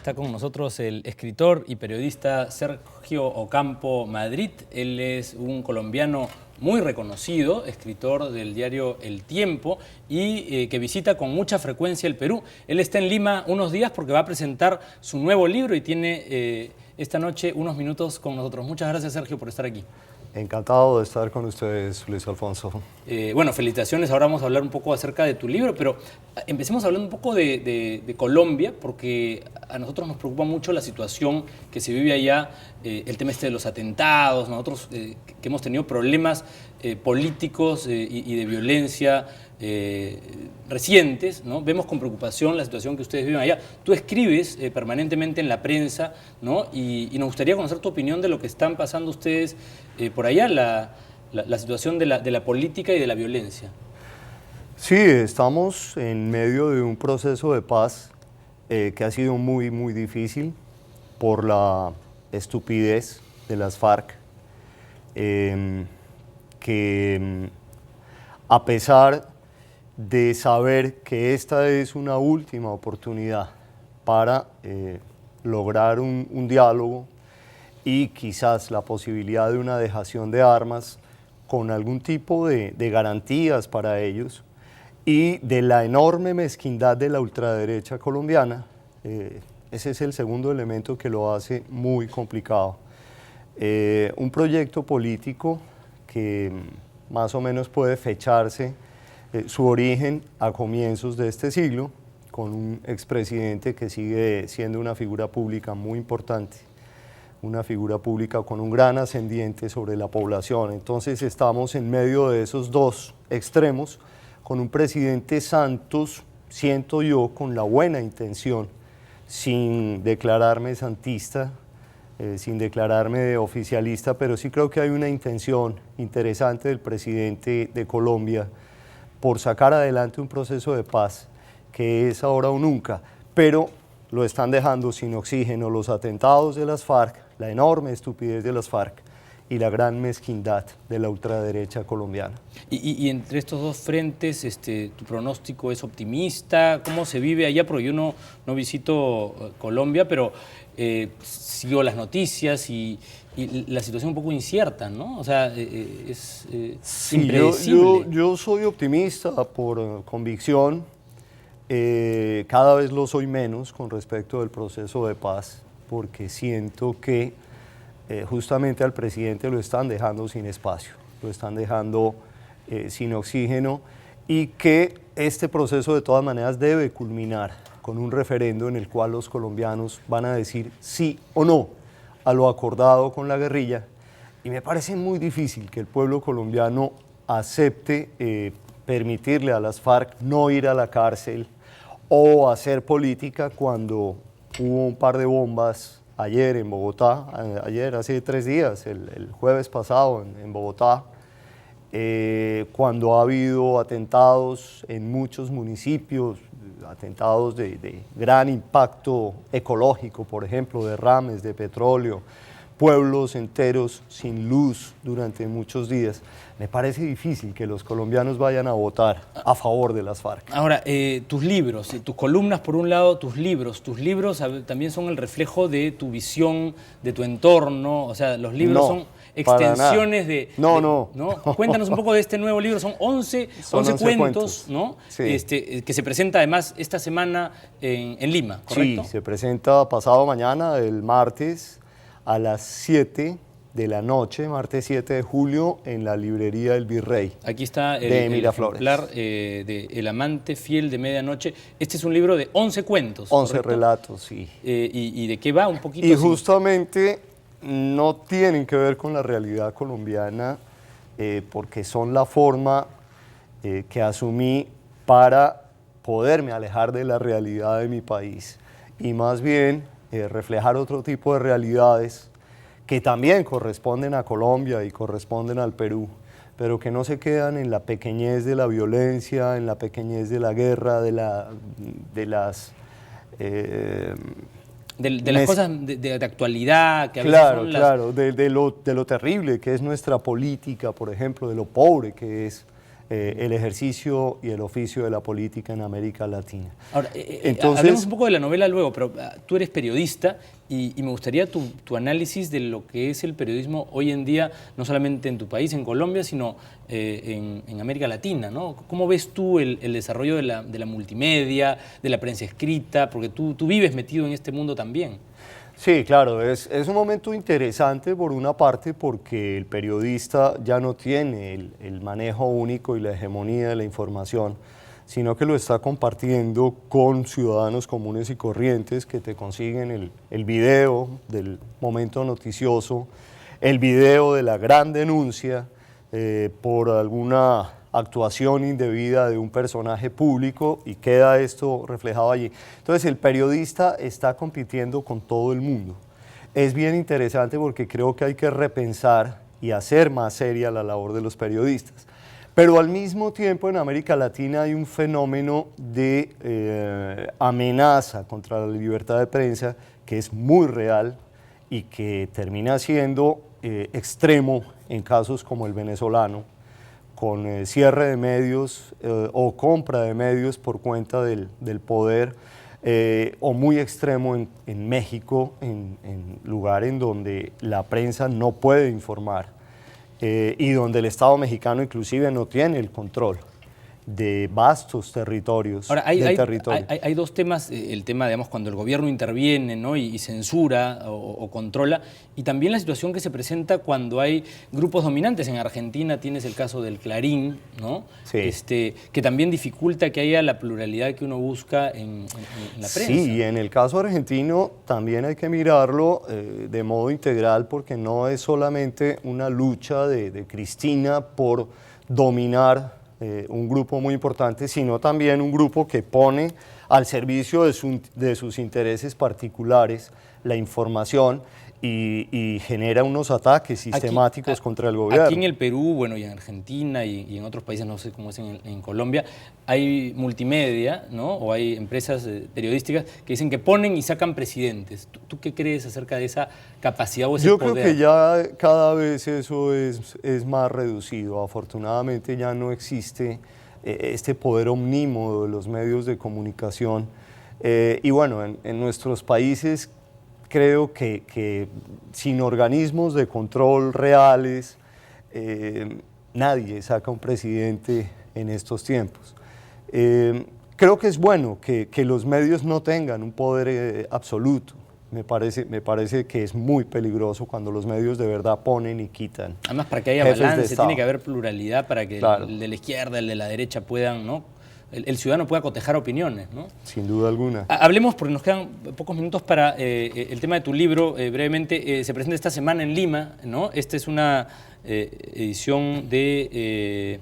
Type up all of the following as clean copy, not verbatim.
Está con nosotros el escritor y periodista Sergio Ocampo Madrid. Él es un colombiano muy reconocido, escritor del diario El Tiempo y que visita con mucha frecuencia el Perú. Él está en Lima unos días porque va a presentar su nuevo libro y tiene esta noche unos minutos con nosotros. Muchas gracias, Sergio, por estar aquí. Encantado de estar con ustedes, Luis Alfonso. Bueno, felicitaciones. Ahora vamos a hablar un poco acerca de tu libro, pero empecemos hablando un poco de Colombia, porque a nosotros nos preocupa mucho la situación que se vive allá, el tema de los atentados, nosotros que hemos tenido problemas políticos y de violencia recientes, ¿no? Vemos con preocupación la situación que ustedes viven allá. Tú escribes permanentemente en la prensa, ¿no? Y nos gustaría conocer tu opinión de lo que están pasando ustedes por allá, la situación de la política y de la violencia. Sí, estamos en medio de un proceso de paz que ha sido muy difícil por la estupidez de las FARC, que a pesar de saber que esta es una última oportunidad para lograr un diálogo y quizás la posibilidad de una dejación de armas con algún tipo de garantías para ellos y de la enorme mezquindad de la ultraderecha colombiana, ese es el segundo elemento que lo hace muy complicado. Un proyecto político que más o menos puede fecharse su origen a comienzos de este siglo, con un expresidente que sigue siendo una figura pública muy importante, una figura pública con un gran ascendiente sobre la población. Entonces estamos en medio de esos dos extremos, con un presidente Santos, siento yo, con la buena intención, sin declararme santista, sin declararme oficialista, pero sí creo que hay una intención interesante del presidente de Colombia por sacar adelante un proceso de paz que es ahora o nunca, pero lo están dejando sin oxígeno los atentados de las FARC, la enorme estupidez de las FARC y la gran mezquindad de la ultraderecha colombiana. Y entre estos dos frentes, ¿tu pronóstico es optimista? ¿Cómo se vive allá? Porque yo no visito Colombia, pero sigo las noticias y la situación un poco incierta, ¿no? O sea, es sí, impredecible. Yo soy optimista por convicción, cada vez lo soy menos con respecto del proceso de paz, porque siento que justamente al presidente lo están dejando sin espacio, lo están dejando sin oxígeno y que este proceso de todas maneras debe culminar con un referendo en el cual los colombianos van a decir sí o no a lo acordado con la guerrilla, y me parece muy difícil que el pueblo colombiano acepte permitirle a las FARC no ir a la cárcel o hacer política cuando hubo un par de bombas ayer en Bogotá, hace 3 días, el jueves pasado en Bogotá, cuando ha habido atentados en muchos municipios, atentados de gran impacto ecológico, por ejemplo, derrames de petróleo, pueblos enteros sin luz durante muchos días. Me parece difícil que los colombianos vayan a votar a favor de las FARC. Ahora, tus libros, tus columnas por un lado, tus libros también son el reflejo de tu visión, de tu entorno, o sea, los libros son extensiones de... No. Cuéntanos un poco de este nuevo libro, son 11 cuentos, ¿no? Sí. Que se presenta además esta semana en Lima, ¿correcto? Sí, se presenta pasado mañana, el martes, a las 7 de la noche, martes 7 de julio, en la librería El Virrey. Aquí está el ejemplar de El amante fiel de medianoche. Este es un libro de 11 cuentos, 11 ¿correcto? relatos, sí. ¿Y de qué va un poquito? Y justamente no tienen que ver con la realidad colombiana, porque son la forma que asumí para poderme alejar de la realidad de mi país y más bien reflejar otro tipo de realidades que también corresponden a Colombia y corresponden al Perú, pero que no se quedan en la pequeñez de la violencia, en la pequeñez de la guerra, de las cosas de actualidad que a veces son Claro, de lo terrible que es nuestra política, por ejemplo, de lo pobre que es el ejercicio y el oficio de la política en América Latina. Ahora, hablemos un poco de la novela luego, pero tú eres periodista y me gustaría tu análisis de lo que es el periodismo hoy en día, no solamente en tu país, en Colombia, sino en América Latina, ¿no? ¿Cómo ves tú el desarrollo de la multimedia, de la prensa escrita? Porque tú vives metido en este mundo también. Sí, claro, es un momento interesante por una parte porque el periodista ya no tiene el manejo único y la hegemonía de la información, sino que lo está compartiendo con ciudadanos comunes y corrientes que te consiguen el video del momento noticioso, el video de la gran denuncia por alguna actuación indebida de un personaje público y queda esto reflejado allí. Entonces el periodista está compitiendo con todo el mundo. Es bien interesante porque creo que hay que repensar y hacer más seria la labor de los periodistas. Pero al mismo tiempo en América Latina hay un fenómeno de amenaza contra la libertad de prensa que es muy real y que termina siendo extremo en casos como el venezolano, con cierre de medios o compra de medios por cuenta del poder, o muy extremo en México, en lugar en donde la prensa no puede informar y donde el Estado mexicano inclusive no tiene el control de vastos territorios. Ahora, hay dos temas, el tema, digamos, cuando el gobierno interviene, ¿no? y censura o controla, y también la situación que se presenta cuando hay grupos dominantes. En Argentina tienes el caso del Clarín, ¿no? Sí. Que también dificulta que haya la pluralidad que uno busca en la prensa. Sí, y en el caso argentino también hay que mirarlo de modo integral porque no es solamente una lucha de Cristina por dominar un grupo muy importante, sino también un grupo que pone al servicio de sus intereses particulares la información y genera unos ataques sistemáticos contra el gobierno. Aquí en el Perú, bueno, y en Argentina y en otros países, no sé cómo es en Colombia, hay multimedia, ¿no? O hay empresas periodísticas que dicen que ponen y sacan presidentes. ¿Tú qué crees acerca de esa capacidad o ese poder? Yo creo que ya cada vez eso es más reducido. Afortunadamente ya no existe este poder omnímodo de los medios de comunicación. Y bueno, en nuestros países creo que sin organismos de control reales, nadie saca un presidente en estos tiempos. Creo que es bueno que los medios no tengan un poder absoluto. Me parece que es muy peligroso cuando los medios de verdad ponen y quitan. Además, para que haya balance, tiene que haber pluralidad para que el de la izquierda, el de la derecha puedan, ¿no? El ciudadano pueda cotejar opiniones, ¿no? Sin duda alguna. Hablemos, porque nos quedan pocos minutos para el tema de tu libro. Brevemente, se presenta esta semana en Lima, ¿no? Esta es una edición de...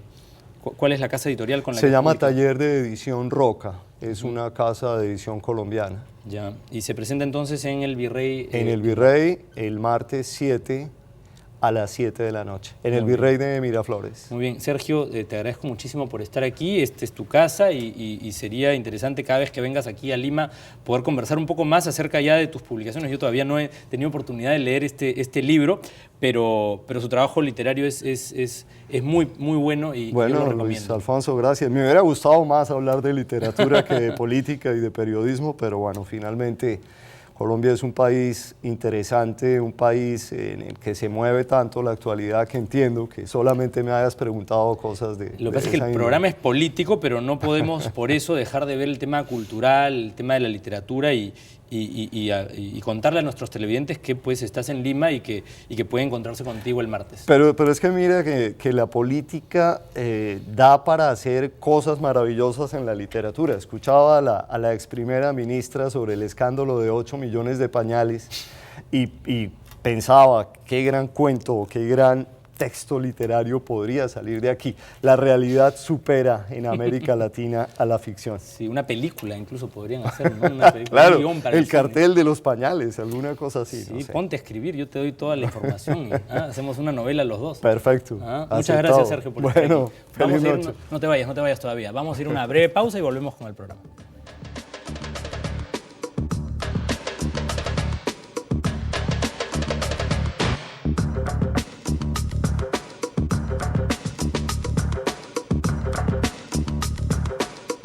¿Cuál es la casa editorial con la que se llama publica? Taller de Edición Roca. Es una casa de edición colombiana. Ya. Y se presenta entonces en el Virrey... En el Virrey, el martes 7 a las 7 de la noche, en el Virrey de Miraflores. Muy bien, Sergio, te agradezco muchísimo por estar aquí. Esta es tu casa y sería interesante cada vez que vengas aquí a Lima poder conversar un poco más acerca ya de tus publicaciones. Yo todavía no he tenido oportunidad de leer este libro, pero su trabajo literario es muy bueno y yo lo recomiendo. Luis Alfonso, gracias. Me hubiera gustado más hablar de literatura que de política y de periodismo, pero bueno, finalmente Colombia es un país interesante, un país en el que se mueve tanto la actualidad que entiendo que solamente me hayas preguntado cosas de... Lo que pasa es que el programa es político, pero no podemos por eso dejar de ver el tema cultural, el tema de la literatura y contarle a nuestros televidentes que pues estás en Lima y que pueden encontrarse contigo el martes. Pero es que mira que la política da para hacer cosas maravillosas en la literatura. Escuchaba a la ex primera ministra sobre el escándalo de 8 millones de pañales y pensaba qué gran cuento, qué gran texto literario podría salir de aquí. La realidad supera en América Latina a la ficción. Sí, una película incluso podrían hacer, ¿no? Una película, claro, un guión para el cartel de los pañales, alguna cosa así. Sí, no sé. Ponte a escribir, yo te doy toda la información y hacemos una novela los dos. Perfecto. Muchas gracias, Sergio, por estar aquí. Feliz noche. No te vayas todavía. Vamos a ir a una breve pausa y volvemos con el programa.